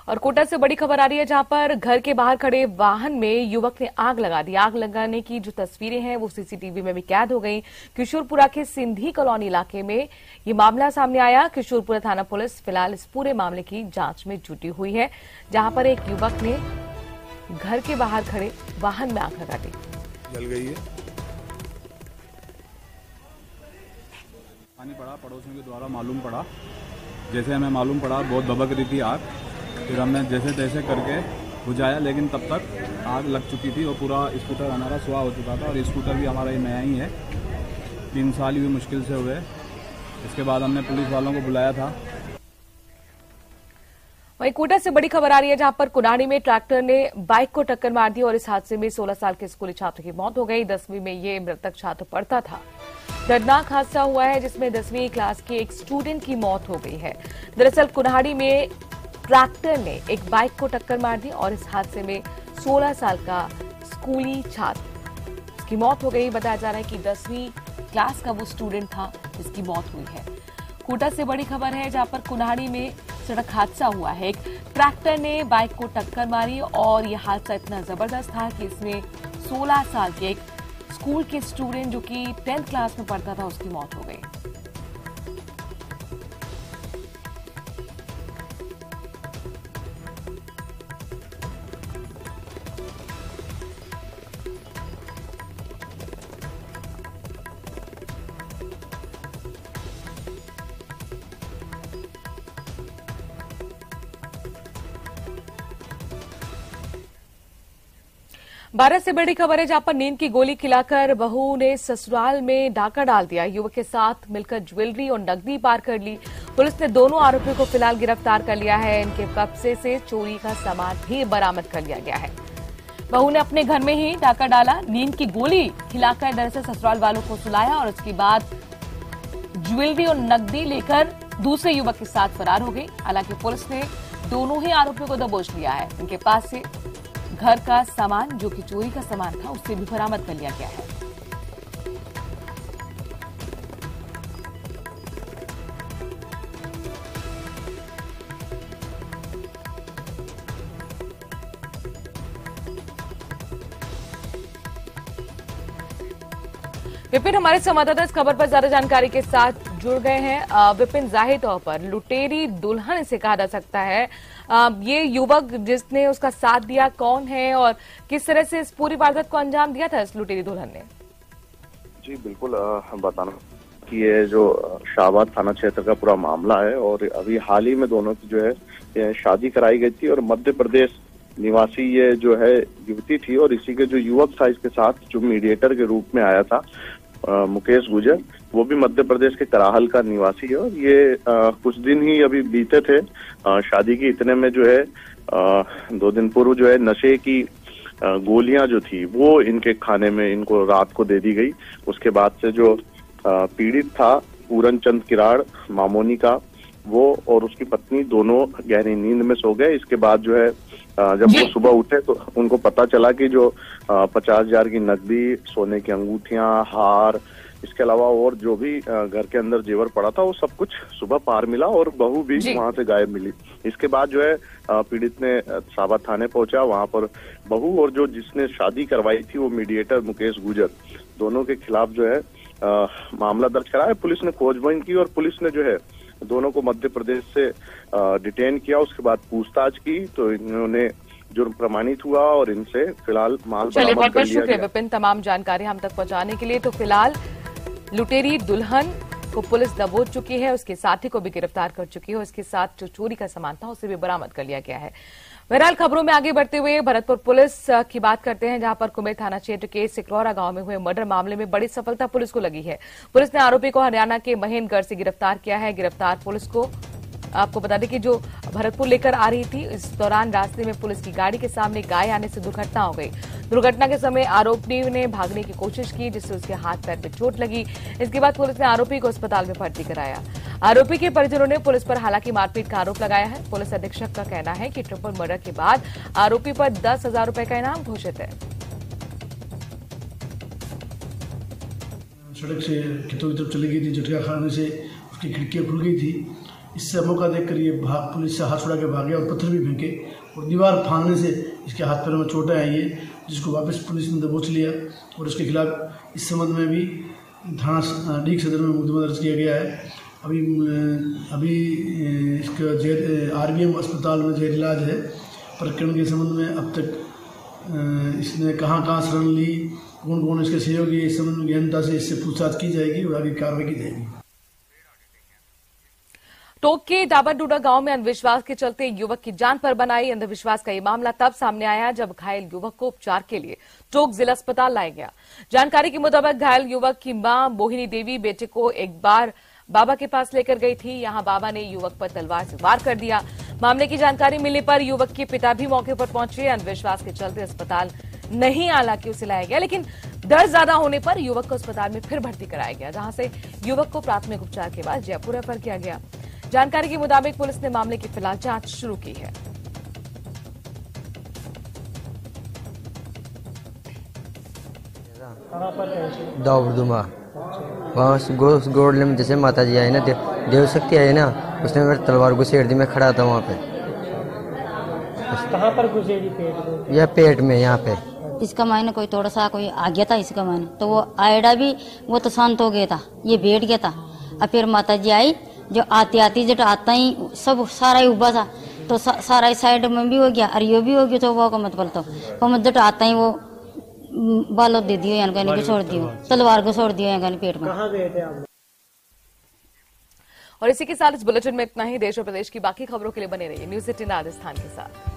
और कोटा से बड़ी खबर आ रही है, जहां पर घर के बाहर खड़े वाहन में युवक ने आग लगा दी। आग लगाने की जो तस्वीरें हैं वो सीसीटीवी में भी कैद हो गई। किशोरपुरा के सिंधी कॉलोनी इलाके में ये मामला सामने आया। किशोरपुरा थाना पुलिस फिलहाल इस पूरे मामले की जांच में जुटी हुई है, जहां पर एक युवक ने घर के बाहर खड़े वाहन में आग लगा दी। जल गई है। पानी पड़ा, पड़ोसियों के द्वारा मालूम पड़ा। जैसे हमें मालूम पड़ा बहुत भभक रही थी आग, फिर हमने जैसे तैसे करके बुझाया, लेकिन तब तक आग लग चुकी थी और पूरा स्कूटर हमारा सुहा हो चुका था। और स्कूटर भी हमारा ये नया ही है, 3 साल ही मुश्किल से हुए। इसके बाद हमने पुलिस वालों को बुलाया था। वहीं कोटा से बड़ी खबर आ रही है, जहां पर कुनाड़ी में ट्रैक्टर ने बाइक को टक्कर मार दी और इस हादसे में 16 साल के स्कूली छात्र की मौत हो गई। 10वीं में ये मृतक छात्र पढ़ता था। दर्दनाक हादसा हुआ है, जिसमें 10वीं क्लास के एक स्टूडेंट की मौत हो गई है। दरअसल कुन्हाड़ी में ट्रैक्टर ने एक बाइक को टक्कर मार दी और इस हादसे में 16 साल का स्कूली छात्र की मौत हो गई। बताया जा रहा है कि 10वीं क्लास का वो स्टूडेंट था जिसकी मौत हुई है। कोटा से बड़ी खबर है, जहां पर कुन्हाड़ी में सड़क हादसा हुआ है। एक ट्रैक्टर ने बाइक को टक्कर मारी और यह हादसा इतना जबरदस्त था कि इसमें 16 साल के एक स्कूल के स्टूडेंट जो कि 10th क्लास में पढ़ता था, उसकी मौत हो गई। भारत से बड़ी खबर है, जहां पर नींद की गोली खिलाकर बहू ने ससुराल में डाका डाल दिया। युवक के साथ मिलकर ज्वेलरी और नकदी पार कर ली। पुलिस ने दोनों आरोपियों को फिलहाल गिरफ्तार कर लिया है। इनके कब्जे से चोरी का सामान भी बरामद कर लिया गया है। बहू ने अपने घर में ही डाका डाला, नींद की गोली खिलाकर दरअसल ससुराल वालों को सुलाया और उसके बाद ज्वेलरी और नकदी लेकर दूसरे युवक के साथ फरार हो गई। हालांकि पुलिस ने दोनों ही आरोपियों को दबोच लिया है। इनके पास से घर का सामान, जो कि चोरी का सामान था, उससे भी बरामद कर लिया गया है। विपिन, हमारे संवाददाता इस खबर पर ज्यादा जानकारी के साथ जुड़ गए हैं। विपिन, जाहिर तौर पर लुटेरी दुल्हन इसे कहा जा सकता है। ये युवक जिसने उसका साथ दिया कौन है और किस तरह से इस पूरी वारदात को अंजाम दिया था इस लुटेरी दुल्हन ने? जी बिल्कुल, बताना कि ये जो शाहबाद थाना क्षेत्र का पूरा मामला है और अभी हाल ही में दोनों की जो है शादी कराई गई थी और मध्य प्रदेश निवासी ये जो है युवती थी और इसी के जो युवक था इसके साथ जो मीडिएटर के रूप में आया था मुकेश गुजर, वो भी मध्य प्रदेश के कराहल का निवासी है। और ये कुछ दिन ही अभी बीते थे शादी की, इतने में जो है 2 दिन पूर्व जो है नशे की गोलियां जो थी वो इनके खाने में इनको रात को दे दी गई। उसके बाद से जो पीड़ित था पूरन चंद किराड़ मामोनी का, वो और उसकी पत्नी दोनों गहरी नींद में सो गए। इसके बाद जो है जब वो सुबह उठे तो उनको पता चला कि जो 50,000 की नकदी, सोने की अंगूठियां, हार, इसके अलावा और जो भी घर के अंदर जेवर पड़ा था वो सब कुछ सुबह पार मिला और बहू भी वहां से गायब मिली। इसके बाद जो है पीड़ित ने शाहबाद थाने पहुंचा। वहां पर बहू और जो जिसने शादी करवाई थी वो मीडिएटर मुकेश गुजर, दोनों के खिलाफ जो है मामला दर्ज कराया। पुलिस ने खोजबीन की और पुलिस ने जो है दोनों को मध्य प्रदेश से डिटेन किया। उसके बाद पूछताछ की तो इन्होंने जुर्म प्रमाणित हुआ और इनसे फिलहाल माल बरामद कर लिया गया। बहुत बहुत शुक्रिया विपिन, तमाम जानकारी हम तक पहुंचाने के लिए। तो फिलहाल लुटेरी दुल्हन को पुलिस दबोच चुकी है, उसके साथी को भी गिरफ्तार कर चुकी है और उसके साथ जो चोरी का सामान था उसे भी बरामद कर लिया गया है। बहरहाल खबरों में आगे बढ़ते हुए भरतपुर पुलिस की बात करते हैं, जहां पर कुमेर थाना क्षेत्र के सिकरौरा गांव में हुए मर्डर मामले में बड़ी सफलता पुलिस को लगी है। पुलिस ने आरोपी को हरियाणा के महेंद्रगढ़ से गिरफ्तार किया है। गिरफ्तार पुलिस को आपको बता दें कि जो भरतपुर लेकर आ रही थी, इस दौरान रास्ते में पुलिस की गाड़ी के सामने गाय आने से दुर्घटना हो गई। दुर्घटना के समय आरोपी ने भागने की कोशिश की, जिससे उसके हाथ पैर में चोट लगी। इसके बाद पुलिस ने आरोपी को अस्पताल में भर्ती कराया। आरोपी के परिजनों ने पुलिस पर हालांकि मारपीट का आरोप लगाया है। पुलिस अधीक्षक का कहना है कि ट्रिपल मर्डर के बाद आरोपी पर 10,000 रुपए का इनाम घोषित है। सड़क से खेतों की तरफ चली गई थी, झटका खाने से उसकी खिड़कियां खुल गई थी। इससे मौका देखकर ये पुलिस से हाथ छुड़ा के भागे और पत्थर भी फेंके और दीवार फांदने से इसके हाथ पैरों में चोटें आई है, जिसको वापस पुलिस ने दबोच लिया और उसके खिलाफ इस संबंध में भी थाना डीग सदर में मुकदमा दर्ज किया गया है। अभी इसका RBM अस्पताल में जेल इलाज है। प्रकरण के संबंध में अब तक इसने कहाँ शरण ली, कौन कौन इसके सहयोगी, इस संबंध में गहनता से इससे पूछताछ की जाएगी और आगे कार्रवाई की जाएगी। टोंक के डाबरडूडा गांव में अंधविश्वास के चलते युवक की जान पर बनाई। अंधविश्वास का ये मामला तब सामने आया जब घायल युवक को उपचार के लिए टोंक जिला अस्पताल लाया गया। जानकारी के मुताबिक घायल युवक की मां मोहिनी देवी बेटे को एक बार बाबा के पास लेकर गई थी। यहां बाबा ने युवक पर तलवार से वार कर दिया। मामले की जानकारी मिलने पर युवक के पिता भी मौके पर पहुंचे। अंधविश्वास के चलते अस्पताल नहीं हालांकि उसे लाया गया, लेकिन दर्द ज्यादा होने पर युवक को अस्पताल में फिर भर्ती कराया गया, जहां से युवक को प्राथमिक उपचार के बाद जयपुर रेफर किया गया। जानकारी के मुताबिक पुलिस ने मामले की फिलहाल जांच शुरू की है। दाऊदुमा वहाँ गोडले में जैसे माता जी आई ना, देव शक्ति आई ना, उसने मेरे तलवार घुसेड़ दी। मैं खड़ा था वहाँ पे। कहाँ पर घुसेड़ी? पेट में? या पेट में, यहाँ पे। इसका मायने कोई थोड़ा सा कोई आ गया था इसका मायने, तो वो आयडा भी वो तो शांत हो गया था, ये बैठ गया था। और फिर माता जी आई, जो आती जब आता ही सब सारा ही उबा था, तो सारा ही साइड में भी हो गया और ये भी हो गया। तो वो का मतलब तो मत जब आता ही वो बालों दे दियो, यानी को छोड़ दियो, तलवार को छोड़ दियो यानी पेट में। कहाँ गए थे आप? और इसी के साथ इस बुलेटिन में इतना ही। देश और प्रदेश की बाकी खबरों के लिए बने रहिए न्यूज़ 18 राजस्थान के साथ।